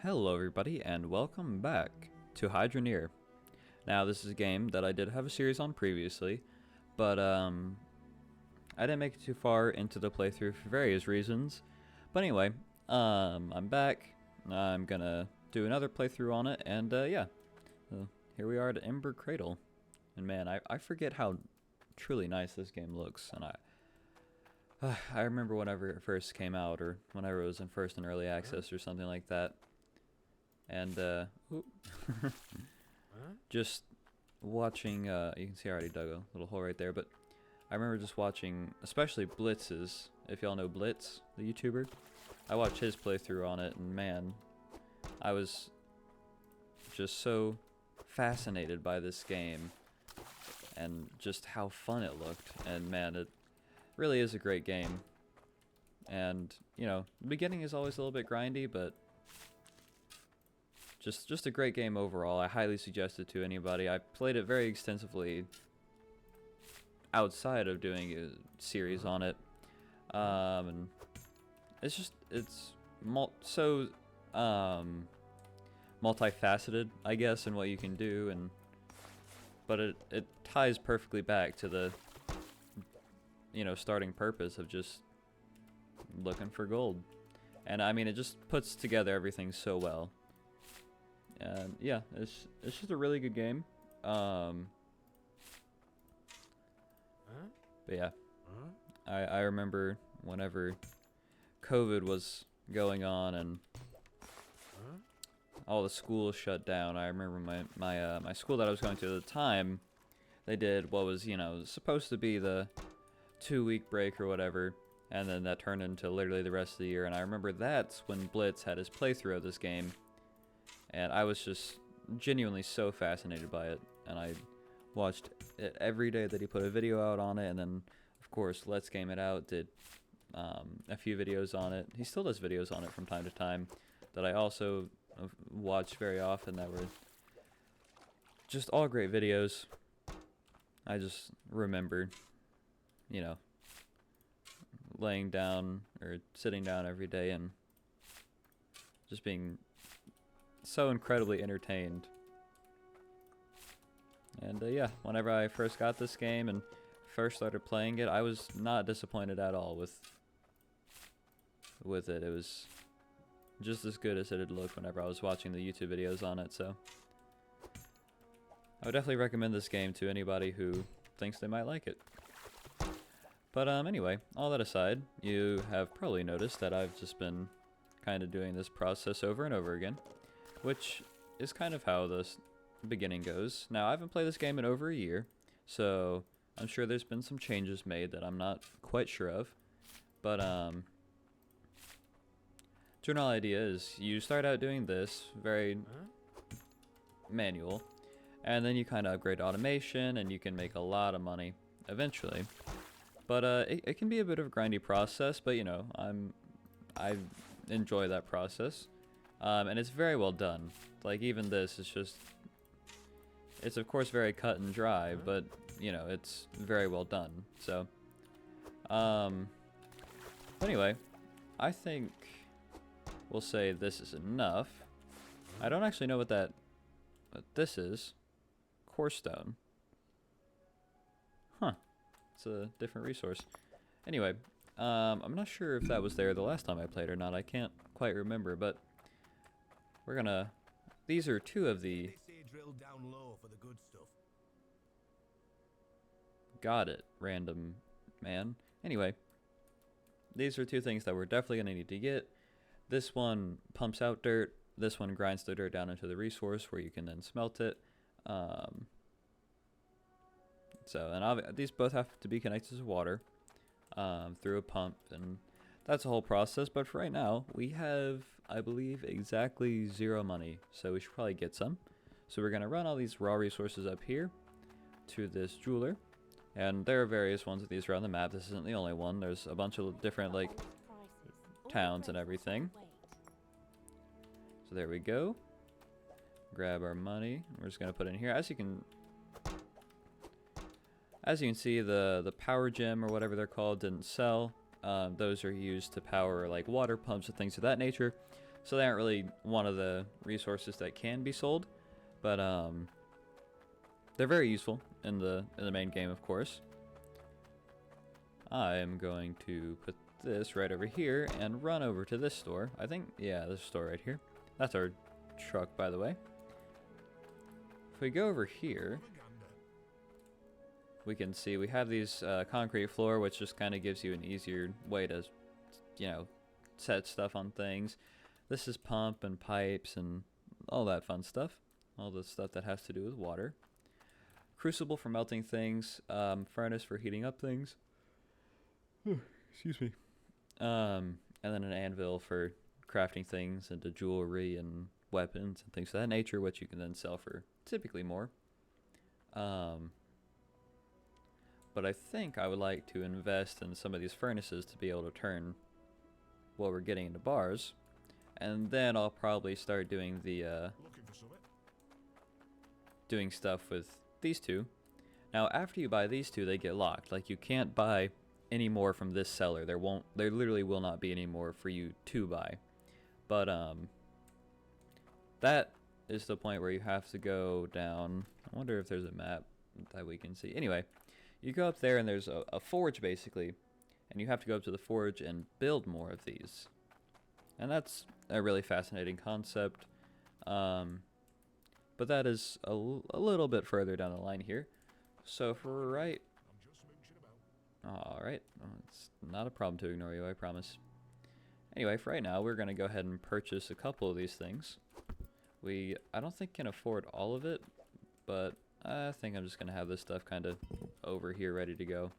Hello everybody and welcome back to Hydroneer. Now this is a game that I did have a series on previously, but I didn't make it too far into the playthrough for various reasons. But anyway, I'm back. I'm gonna do another playthrough on it, and yeah. Here we are at Ember Cradle. And man, I forget how truly nice this game looks, and I remember whenever it first came out, or whenever it was in first and early access or something like that. And just watching, you can see I already dug a little hole right there, but I remember just watching, especially Blitz's, if y'all know Blitz, the YouTuber. I watched his playthrough on it, and man, I was just so fascinated by this game and just how fun it looked. And man, it really is a great game. And, you know, the beginning is always a little bit grindy, but just a great game overall. I highly suggest it to anybody. I played it very extensively outside of doing a series on it. And it's multifaceted, I guess, in what you can do, but it ties perfectly back to the, you know, starting purpose of just looking for gold. And I mean, it just puts together everything so well. And yeah, it's just a really good game. But yeah, I remember whenever COVID was going on and all the schools shut down. I remember my school that I was going to at the time, they did what was, you know, supposed to be the 2-week break or whatever, and then that turned into literally the rest of the year. And I remember that's when Blitz had his playthrough of this game, and I was just genuinely so fascinated by it, and I watched it every day that he put a video out on it. And then of course Let's Game It Out did a few videos on it. He still does videos on it from time to time that I also watch very often, that were just all great videos. I just remember, you know, laying down or sitting down every day and just being so incredibly entertained. And yeah, whenever I first got this game and first started playing it, I was not disappointed at all with it. It was just as good as it had looked whenever I was watching the YouTube videos on it. So I would definitely recommend this game to anybody who thinks they might like it. But anyway, all that aside, you have probably noticed that I've just been kind of doing this process over and over again, which is kind of how this beginning goes. Now, I haven't played this game in over a year, so I'm sure there's been some changes made that I'm not quite sure of. But general idea is you start out doing this very manual, and then you kind of upgrade automation, and you can make a lot of money eventually. But it can be a bit of a grindy process, but you know, I enjoy that process, and it's very well done. Like, even this is just, it's of course very cut and dry, but you know, it's very well done. So anyway, I think we'll say this is enough. I don't actually know what this is. Core stone. Huh. It's a different resource. Anyway, I'm not sure if that was there the last time I played or not. I can't quite remember, but we're gonna... These are two of the... They say drill down low for the good stuff. Got it, random man. Anyway, these are two things that we're definitely gonna need to get. This one pumps out dirt. This one grinds the dirt down into the resource where you can then smelt it. These both have to be connected to water through a pump, and that's a whole process. But for right now, we have, I believe, exactly 0 money, so we should probably get some. So we're gonna run all these raw resources up here to this jeweler, and there are various ones of these around the map. This isn't the only one. There's a bunch of different, like, towns and everything. So there we go. Grab our money. We're just gonna put it in here. As you can see, the power gem or whatever they're called didn't sell. Those are used to power like water pumps and things of that nature. So they aren't really one of the resources that can be sold, but they're very useful in the main game, of course. I am going to put this right over here and run over to this store. I think, yeah, this store right here. That's our truck, by the way. If we go over here, we can see we have these concrete floor, which just kind of gives you an easier way to, you know, set stuff on things. This is pump and pipes and all that fun stuff. All the stuff that has to do with water. Crucible for melting things. Furnace for heating up things. Excuse me. And then an anvil for crafting things into jewelry and weapons and things of that nature, which you can then sell for typically more. But I think I would like to invest in some of these furnaces to be able to turn what we're getting into bars. And then I'll probably start doing the doing stuff with these two. Now after you buy these two, they get locked. Like, you can't buy any more from this seller. There literally will not be any more for you to buy. But that is the point where you have to go down. I wonder if there's a map that we can see. Anyway, you go up there and there's a forge basically, and you have to go up to the forge and build more of these. And that's a really fascinating concept. But that is a little bit further down the line here. So for right... Alright, well, it's not a problem to ignore you, I promise. Anyway, for right now, we're going to go ahead and purchase a couple of these things. I don't think can afford all of it, but I think I'm just going to have this stuff kind of over here ready to go.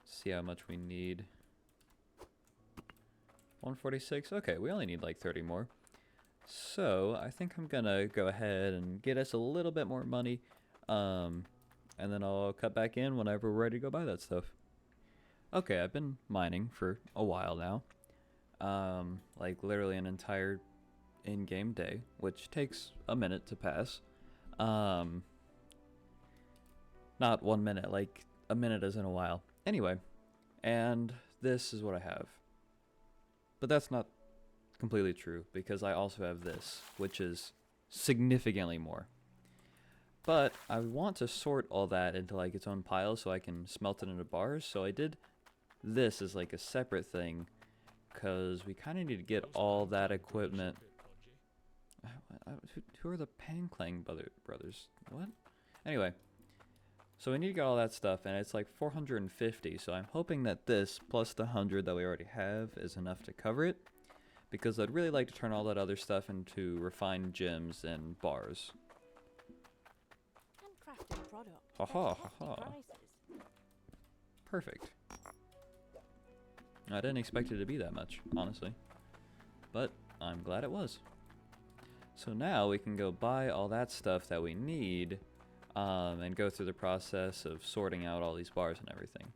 See how much we need. 146? Okay, we only need like 30 more. So, I think I'm gonna go ahead and get us a little bit more money, and then I'll cut back in whenever we're ready to go buy that stuff. Okay, I've been mining for a while now. Like literally an entire in-game day, which takes a minute to pass. Not 1 minute, like a minute isn't a while. Anyway, and this is what I have. But that's not completely true, because I also have this, which is significantly more. But I want to sort all that into like its own pile so I can smelt it into bars. So I did this as like a separate thing, because we kind of need to get all that equipment. Who are the Panclang brothers? What? Anyway, so we need to get all that stuff, and it's like 450. So I'm hoping that this plus the 100 that we already have is enough to cover it, because I'd really like to turn all that other stuff into refined gems and bars. Handcrafted product. Ha ha. Perfect. I didn't expect it to be that much, honestly, but I'm glad it was. So now we can go buy all that stuff that we need, and go through the process of sorting out all these bars and everything.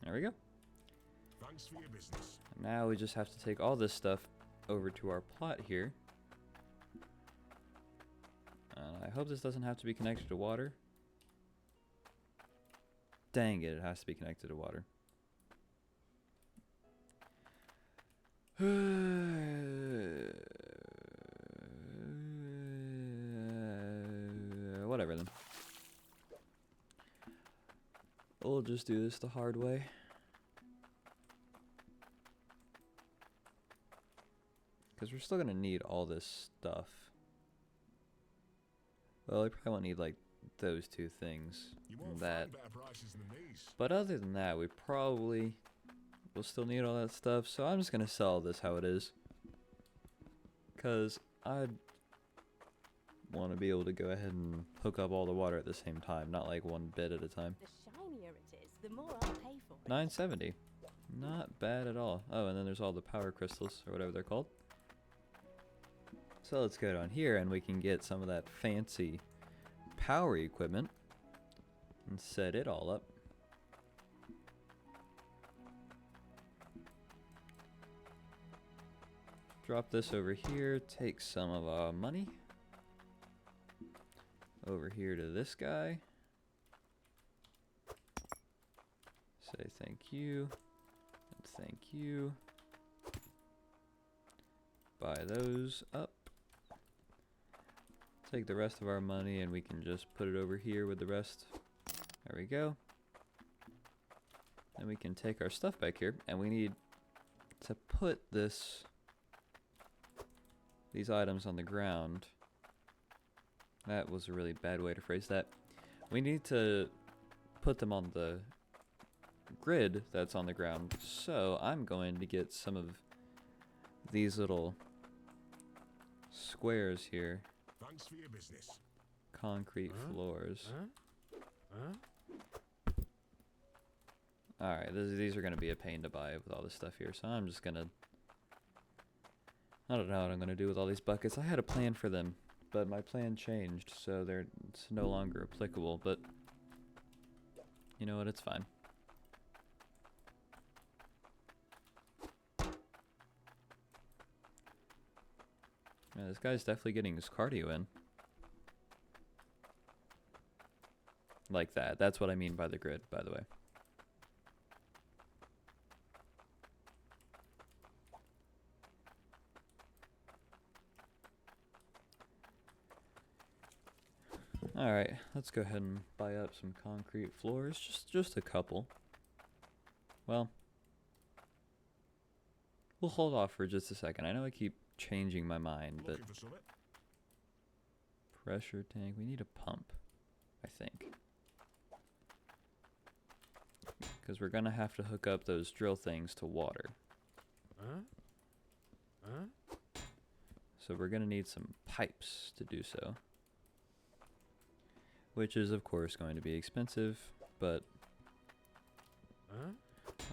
There we go. Thanks for your business. And now we just have to take all this stuff over to our plot here. I hope this doesn't have to be connected to water. Dang it, it has to be connected to water. Whatever then. We'll just do this the hard way. Because we're still going to need all this stuff. Well, I probably won't need like those two things. And that. But other than that, we probably will still need all that stuff. So I'm just going to sell this how it is. Because I want to be able to go ahead and hook up all the water at the same time. Not like one bit at a time. The shinier it is, the more I'll pay for it. 970. Not bad at all. Oh, and then there's all the power crystals, or whatever they're called. So let's go down here and we can get some of that fancy power equipment and set it all up. Drop this over here, take some of our money over here to this guy. Say thank you. And thank you. Buy those up. Take the rest of our money and we can just put it over here with the rest. There we go. And we can take our stuff back here, and we need to put these items on the ground. That was a really bad way to phrase that. We need to put them on the grid that's on the ground. So I'm going to get some of these little squares here. Thanks for your business. Concrete floors. Alright, these are going to be a pain to buy with all this stuff here, so I'm just going to... I don't know what I'm going to do with all these buckets. I had a plan for them, but my plan changed, so it's no longer applicable, but... You know what, it's fine. Yeah, this guy's definitely getting his cardio in. Like that. That's what I mean by the grid, by the way. Alright, let's go ahead and buy up some concrete floors. Just a couple. Well, we'll hold off for just a second. I know I keep changing my mind, but... Looking for something? Pressure tank. We need a pump, I think. Because we're going to have to hook up those drill things to water. So we're going to need some pipes to do so. Which is, of course, going to be expensive, but...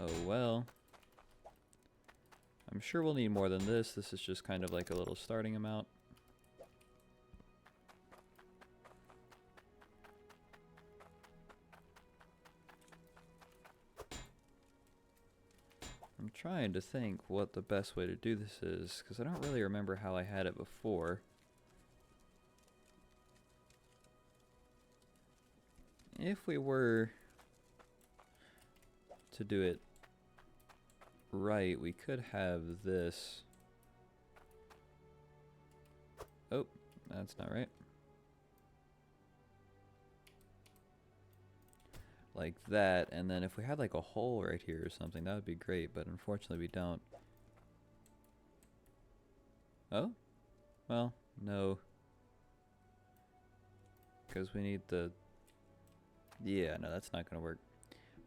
Oh well. I'm sure we'll need more than this. This is just kind of like a little starting amount. I'm trying to think what the best way to do this is, because I don't really remember how I had it before. If we were to do it right, we could have this. Oh, that's not right. Like that, and then if we had like a hole right here or something, that would be great, but unfortunately we don't. Oh? Well, no. Because we need the... Yeah, no, that's not going to work.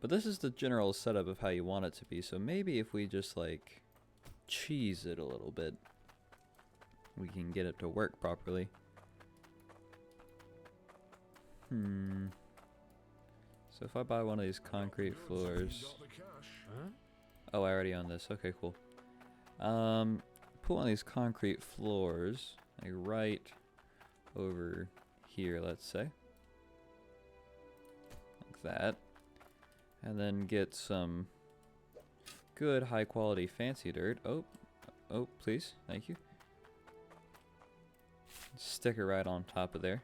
But this is the general setup of how you want it to be, so maybe if we just, like, cheese it a little bit, we can get it to work properly. So if I buy one of these concrete floors... Oh, I already own this. Okay, cool. Put one of these concrete floors, like, right over here, let's say. That, and then get some good high quality fancy dirt. Oh, please, thank you. Stick it right on top of there.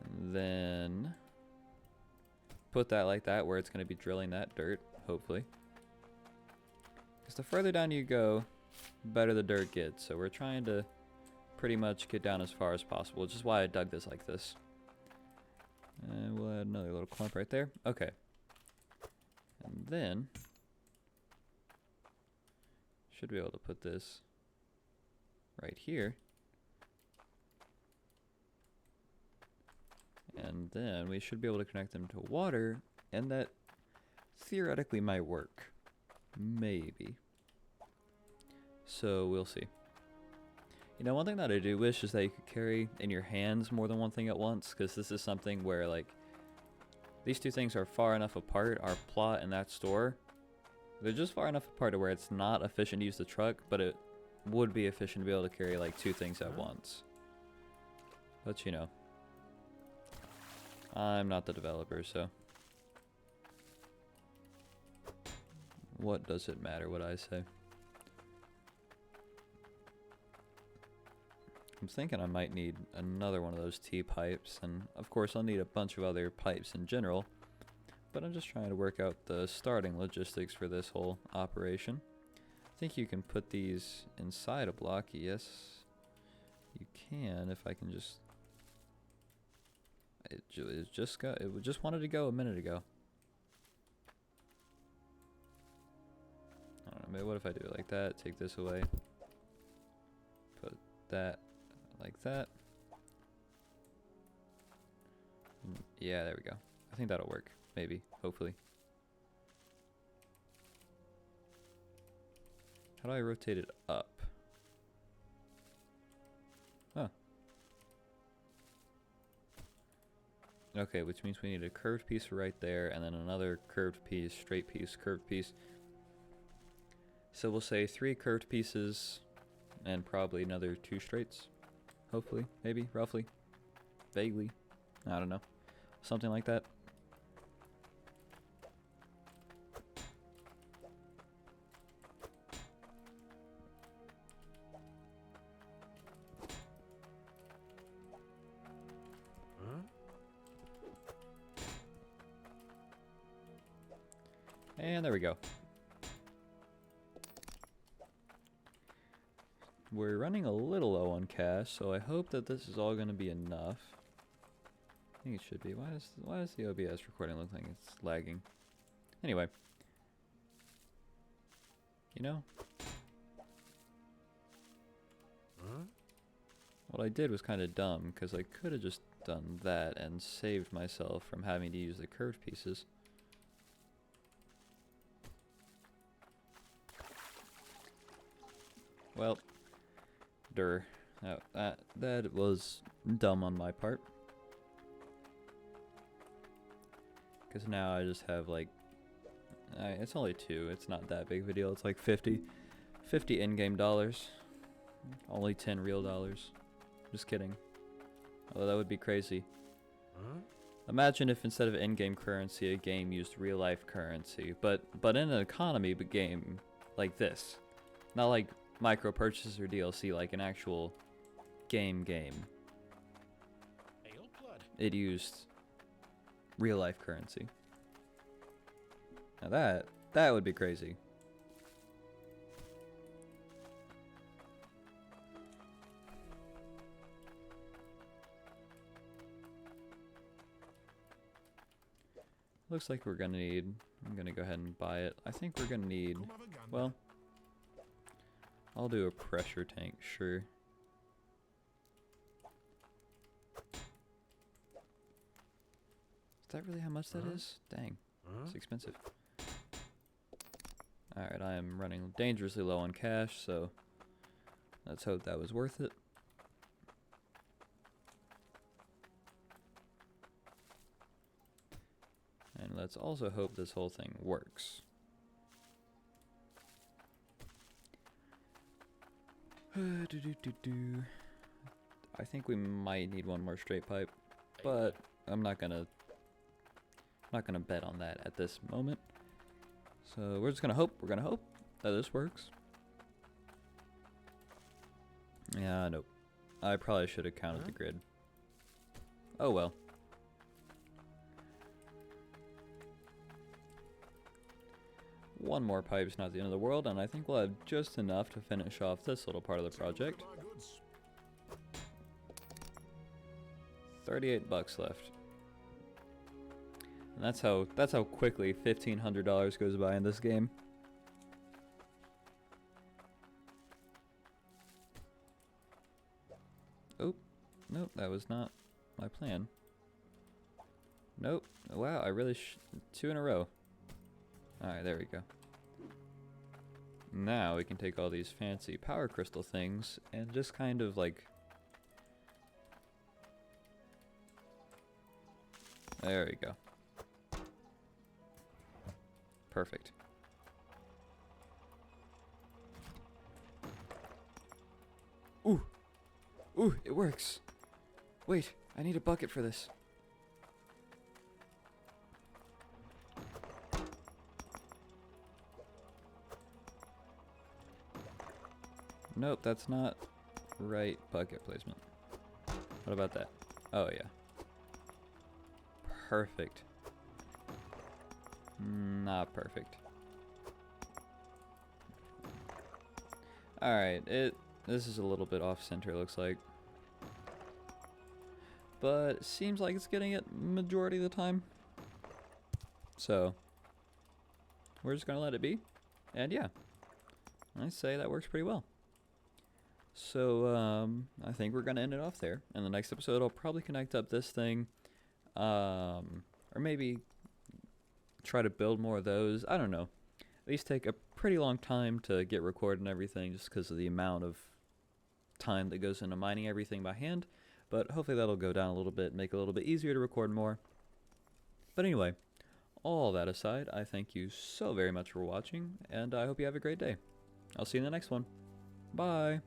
And then put that like that where it's going to be drilling that dirt, hopefully. Because the further down you go, better the dirt gets. So we're trying to pretty much get down as far as possible, which is why I dug this like this. And we'll add another little clump right there. Okay. And then should be able to put this right here. And then we should be able to connect them to water, and that theoretically might work. Maybe. So we'll see. You know, one thing that I do wish is that you could carry in your hands more than one thing at once, because this is something where, like, these two things are far enough apart, our plot and that store. They're just far enough apart to where it's not efficient to use the truck, but it would be efficient to be able to carry, like, two things at once. But, you know, I'm not the developer, so what does it matter what I say? I'm thinking I might need another one of those T-pipes, and of course I'll need a bunch of other pipes in general, but I'm just trying to work out the starting logistics for this whole operation. I think you can put these inside a block. Yes, you can, if I can just... It just wanted to go a minute ago. I don't know, maybe what if I do it like that, take this away, put that like that. Yeah, there we go. I think that'll work. Maybe. Hopefully. How do I rotate it up? Huh. Okay, which means we need a curved piece right there, and then another curved piece, straight piece, curved piece. So we'll say 3 curved pieces, and probably another 2 straights. Hopefully, maybe, roughly, vaguely. I don't know. Something like that. And there we go. We're running a little low on cash, so I hope that this is all going to be enough. I think it should be. Why does the OBS recording look like it's lagging? Anyway. You know? What I did was kind of dumb, because I could have just done that and saved myself from having to use the curved pieces. Well, that was dumb on my part. Because now I just have like, it's only 2, it's not that big of a deal, it's like 50 in-game dollars. Only 10 real dollars. Just kidding. Although that would be crazy. Imagine if instead of in-game currency, a game used real-life currency, but in an economy game like this. Not like micro purchase or DLC, like an actual game. It used real life currency. Now that would be crazy. Looks like we're gonna need, I'm gonna go ahead and buy it. I think we're gonna need, well, I'll do a pressure tank, sure. Is that really how much that is? Dang, it's expensive. Alright, I am running dangerously low on cash, so let's hope that was worth it. And let's also hope this whole thing works. I think we might need one more straight pipe, but I'm not gonna bet on that at this moment. So we're just gonna hope. We're gonna hope that this works. Yeah, nope. I probably should have counted the grid. Oh well. One more pipe's not the end of the world, and I think we'll have just enough to finish off this little part of the project. 38 bucks left. And that's how quickly $1,500 goes by in this game. Oh, nope, that was not my plan. Nope. Wow, I really 2 in a row. Alright, there we go. Now we can take all these fancy power crystal things and just kind of like... There we go. Perfect. Ooh! Ooh, it works! Wait, I need a bucket for this. Nope, that's not right bucket placement. What about that? Oh, yeah. Perfect. Not perfect. Alright, this is a little bit off center, it looks like. But it seems like it's getting it majority of the time. So, we're just gonna let it be. And yeah, I say that works pretty well. So, I think we're gonna end it off there. In the next episode, I'll probably connect up this thing. Or maybe try to build more of those. I don't know. These take a pretty long time to get recorded and everything just because of the amount of time that goes into mining everything by hand. But hopefully that'll go down a little bit, make it a little bit easier to record more. But anyway, all that aside, I thank you so very much for watching, and I hope you have a great day. I'll see you in the next one. Bye!